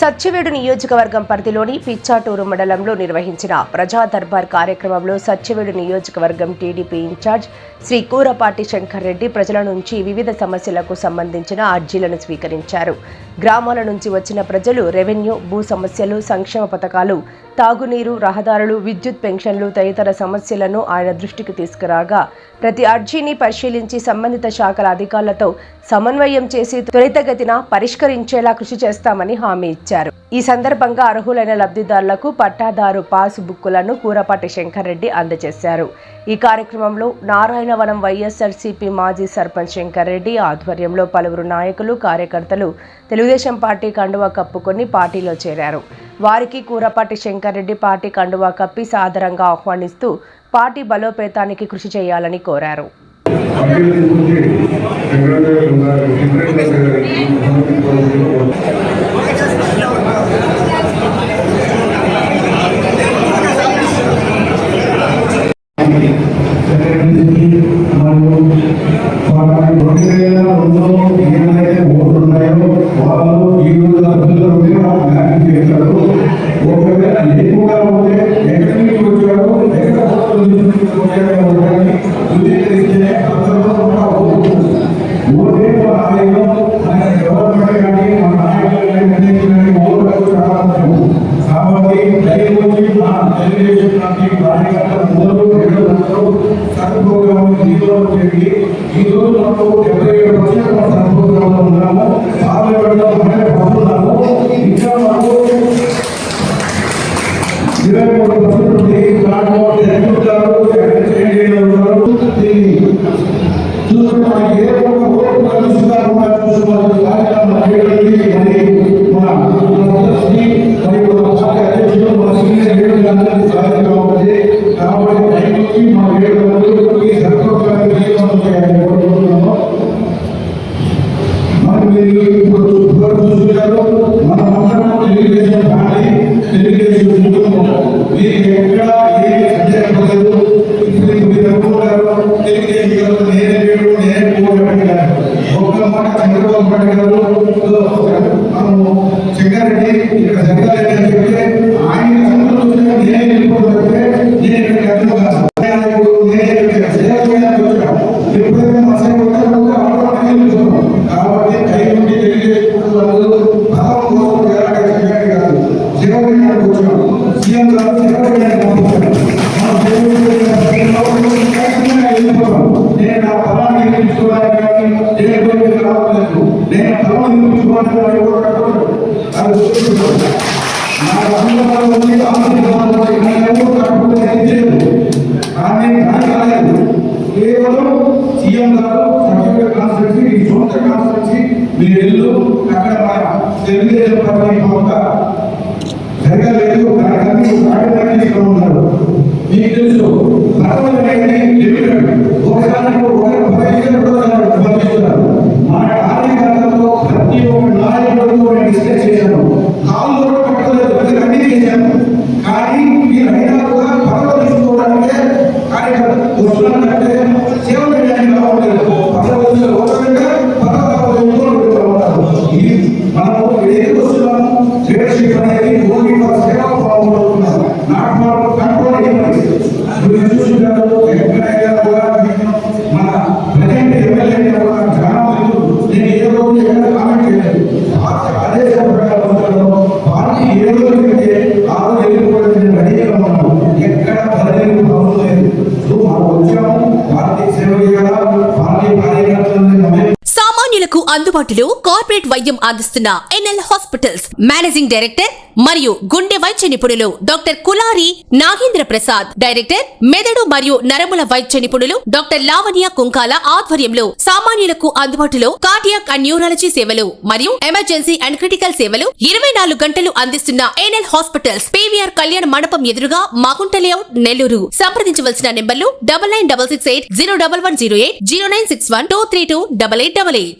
సత్యవేడు నియోజకవర్గం పరిధిలోని పిచ్చాటూరు మండలంలో నిర్వహించిన ప్రజా దర్బార్ కార్యక్రమంలో సత్యవేడు నియోజకవర్గం టీడీపీ ఇన్ఛార్జ్ శ్రీ కూరపాటి శంకర్ రెడ్డి ప్రజల నుంచి వివిధ సమస్యలకు సంబంధించిన అర్జీలను స్వీకరించారు. గ్రామాల నుంచి వచ్చిన ప్రజలు రెవెన్యూ, భూ సమస్యలు, సంక్షేమ పథకాలు, తాగునీరు, రహదారులు, విద్యుత్ పెన్షన్లు తదితర సమస్యలను ఆయన దృష్టికి తీసుకురాగా ప్రతి అర్జీని పరిశీలించి సంబంధిత శాఖల అధికారులతో సమన్వయం చేసి త్వరితగతిన పరిష్కరించేలా కృషి చేస్తామని హామీ ఇచ్చారు. ఈ సందర్భంగా అర్హులైన లబ్ధిదారులకు పట్టాదారు పాస్ బుక్కులను కూరపాటి శంకర్ రెడ్డి అందజేశారు. ఈ కార్యక్రమంలో నారాయణవనం వైఎస్ఆర్సీపీ మాజీ సర్పంచ్ శంకర్ రెడ్డి ఆధ్వర్యంలో పలువురు నాయకులు, కార్యకర్తలు తెలుగుదేశం పార్టీ కండువా కప్పుకొని పార్టీలో చేరారు. వారికి కూరపాటి శంకర్ రెడ్డి పార్టీ కండువా కప్పి సాదరంగా ఆహ్వానిస్తూ పార్టీ బలోపేతానికి కృషి చేయాలని కోరారు. అందుబాటులో కార్పొరేట్ వైద్యం అందిస్తున్న ఎన్ఎల్ హాస్పిటల్స్ మేనేజింగ్ డైరెక్టర్ మరియు గుండె వైద్య నిపుణులు డాక్టర్ కులారి నాగేంద్ర ప్రసాద్, డైరెక్టర్ మెదడు మరియు నరముల వైద్య నిపుణులు డాక్టర్ లావణ్య కుంకాల ఆధ్వర్యంలో సామాన్యులకు అందుబాటులో కార్డియాక్ అండ్ న్యూరాలజీ సేవలు మరియు ఎమర్జెన్సీ అండ్ క్రిటికల్ సేవలు 24 గంటలు అందిస్తున్న ఎన్ఎల్ హాస్పిటల్స్ పీవీఆర్ కళ్యాణ మండపం ఎదురుగా మాగుంట లేఅవుట్, నెల్లూరు. సంప్రదించవలసిన నెంబర్లు 9966801108, 0961232888.